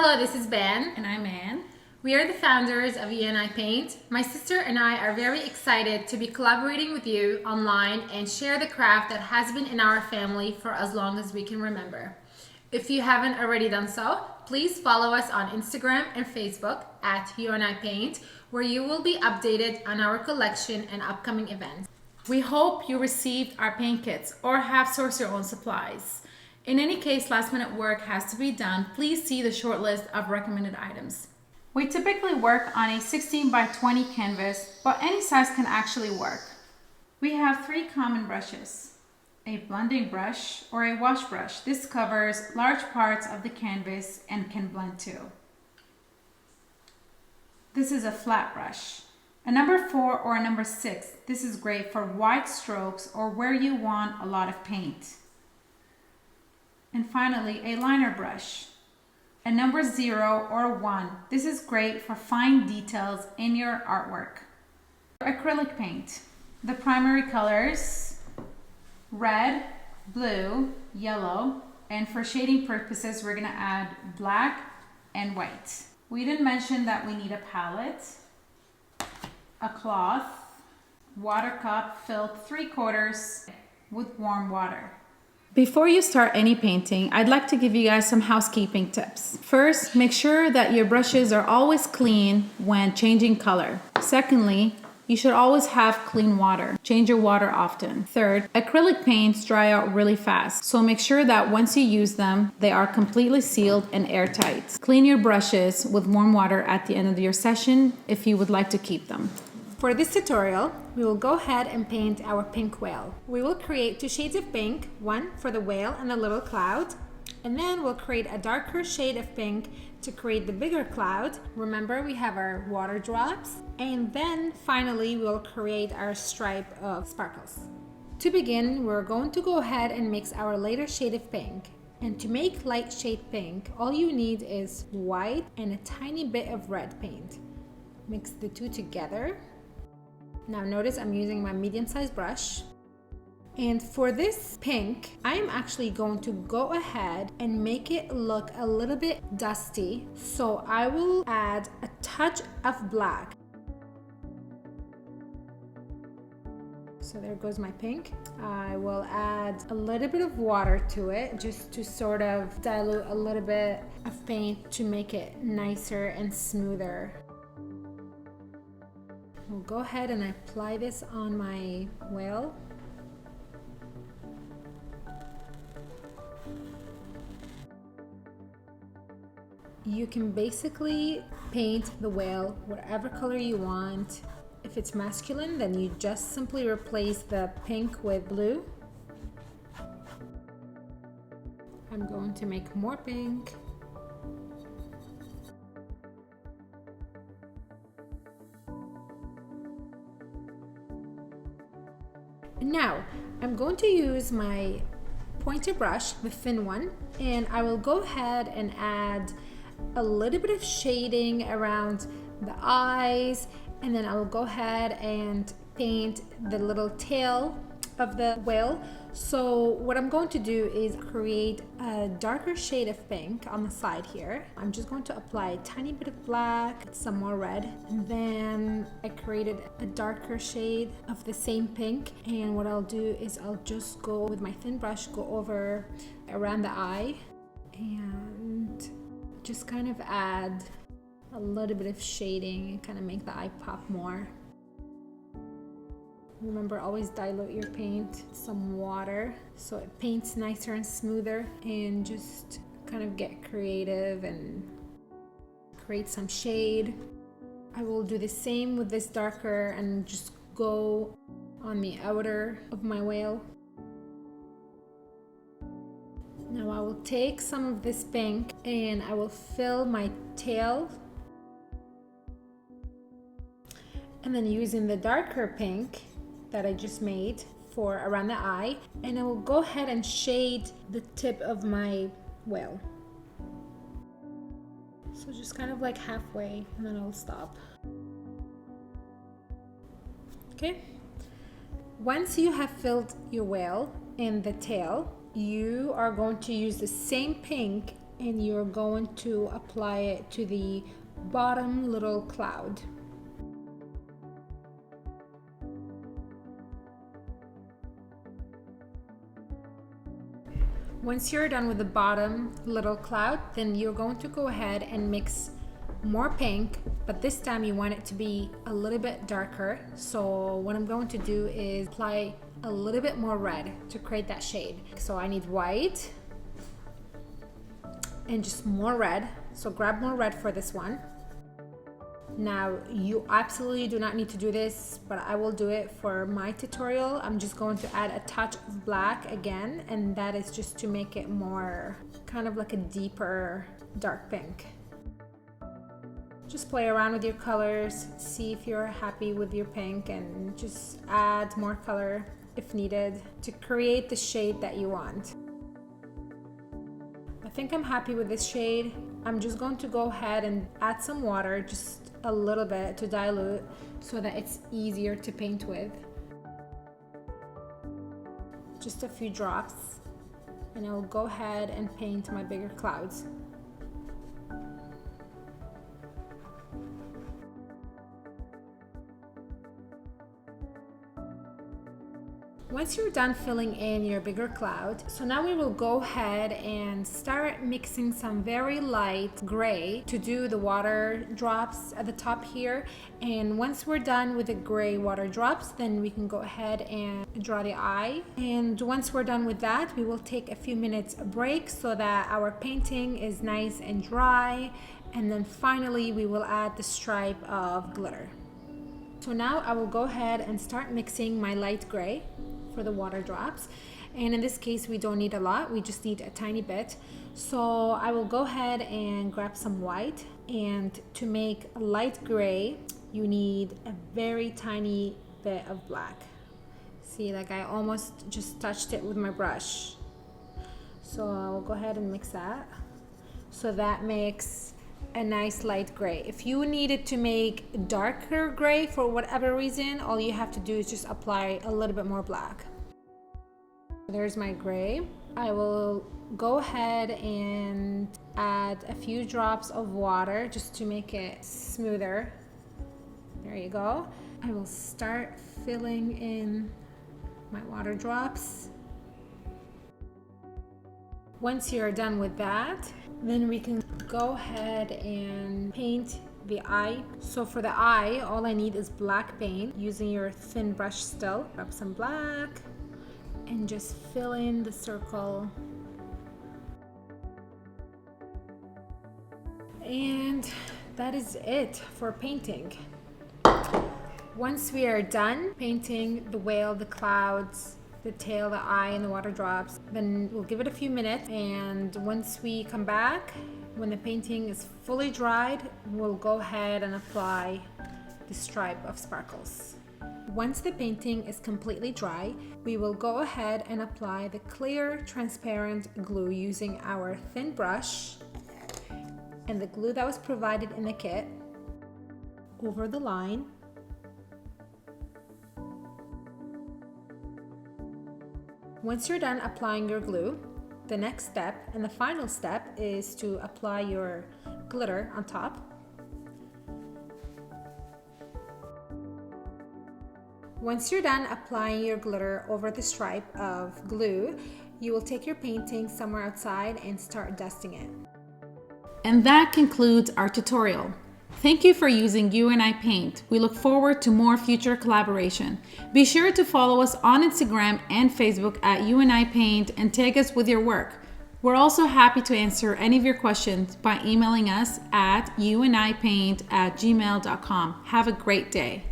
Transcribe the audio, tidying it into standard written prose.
Hello, this is Ben. And I'm Ann. We are the founders of E&I Paint. My sister and I are very excited to be collaborating with you online and share the craft that has been in our family for as long as we can remember. If you haven't already done so, please follow us on Instagram and Facebook at E&I Paint, where you will be updated on our collection and upcoming events. We hope you received our paint kits or have sourced your own supplies. In any case, last minute work has to be done. Please see the short list of recommended items. We typically work on a 16 by 20 canvas, but any size can actually work. We have 3 common brushes: a blending brush or a wash brush. This covers large parts of the canvas and can blend too. This is a flat brush. A number 4 or a number 6. This is great for wide strokes or where you want a lot of paint. And finally, a liner brush. A number 0 or 1. This is great for fine details in your artwork. Acrylic paint. The primary colors: red, blue, yellow, and for shading purposes, we're gonna add black and white. We didn't mention that we need a palette, a cloth, water cup filled 3/4 with warm water. Before you start any painting, I'd like to give you guys some housekeeping tips. First, make sure that your brushes are always clean when changing color. Secondly, you should always have clean water. Change your water often. Third, acrylic paints dry out really fast, so make sure that once you use them, they are completely sealed and airtight. Clean your brushes with warm water at the end of your session if you would like to keep them. For this tutorial, we will go ahead and paint our pink whale. We will create 2 shades of pink, one for the whale and the little cloud, and then we'll create a darker shade of pink to create the bigger cloud. Remember, we have our water drops, and then finally we'll create our stripe of sparkles. To begin, we're going to go ahead and mix our lighter shade of pink. And to make light shade pink, all you need is white and a tiny bit of red paint. Mix the two together. Now notice I'm using my medium-sized brush. And for this pink, I'm actually going to go ahead and make it look a little bit dusty. So I will add a touch of black. So there goes my pink. I will add a little bit of water to it just to sort of dilute a little bit of paint to make it nicer and smoother. We'll go ahead and apply this on my whale. You can basically paint the whale whatever color you want. If it's masculine, then you just simply replace the pink with blue. I'm going to make more pink. Now, I'm going to use my pointer brush, the thin one, and I will go ahead and add a little bit of shading around the eyes, and then I will go ahead and paint the little tail of the whale. So what I'm going to do is create a darker shade of pink on the side here. I'm just going to apply a tiny bit of black, some more red, and then I created a darker shade of the same pink. And what I'll do is I'll just go with my thin brush, go over around the eye and just kind of add a little bit of shading and kind of make the eye pop more. Remember, always dilute your paint, some water, so it paints nicer and smoother, and just kind of get creative and create some shade. I will do the same with this darker and just go on the outer of my whale. Now I will take some of this pink and I will fill my tail, and then using the darker pink that I just made for around the eye, and I will go ahead and shade the tip of my whale. So just kind of like halfway, and then I'll stop. Okay. Once you have filled your whale and the tail, you are going to use the same pink and you're going to apply it to the bottom little cloud. Once you're done with the bottom little cloud, then you're going to go ahead and mix more pink, but this time you want it to be a little bit darker. So what I'm going to do is apply a little bit more red to create that shade. So I need white and just more red. So grab more red for this one. Now you absolutely do not need to do this, but I will do it for my tutorial. I'm just going to add a touch of black again, and that is just to make it more kind of like a deeper dark pink. Just play around with your colors, see if you're happy with your pink, and just add more color if needed to create the shade that you want. I think I'm happy with this shade. I'm just going to go ahead and add some water, just a little bit to dilute so that it's easier to paint with. Just a few drops, and I'll go ahead and paint my bigger clouds. Once you're done filling in your bigger cloud, so now we will go ahead and start mixing some very light gray to do the water drops at the top here. And once we're done with the gray water drops, then we can go ahead and draw the eye. And once we're done with that, we will take a few minutes break so that our painting is nice and dry. And then finally, we will add the stripe of glitter. So now I will go ahead and start mixing my light gray for the water drops, and in this case we don't need a lot, we just need a tiny bit. So I will go ahead and grab some white, and to make a light gray you need a very tiny bit of black. See, like I almost just touched it with my brush. So I will go ahead and mix that, so that makes a nice light gray. If you needed to make darker gray for whatever reason, all you have to do is just apply a little bit more black. There's my gray. I will go ahead and add a few drops of water just to make it smoother. There you go. I will start filling in my water drops. Once you're done with that, then we can go ahead and paint the eye. So for the eye, all I need is black paint. Using your thin brush still, grab some black and just fill in the circle. And that is it for painting. Once we are done painting the whale, the clouds, the tail, the eye, and the water drops, then we'll give it a few minutes, and once we come back, when the painting is fully dried, we'll go ahead and apply the stripe of sparkles. Once the painting is completely dry, we will go ahead and apply the clear transparent glue using our thin brush and the glue that was provided in the kit over the line. Once you're done applying your glue, the next step and the final step is to apply your glitter on top. Once you're done applying your glitter over the stripe of glue, you will take your painting somewhere outside and start dusting it. And that concludes our tutorial. Thank you for using UNI Paint. We look forward to more future collaboration. Be sure to follow us on Instagram and Facebook at UNI Paint and tag us with your work. We're also happy to answer any of your questions by emailing us at unipaint@gmail.com. Have a great day.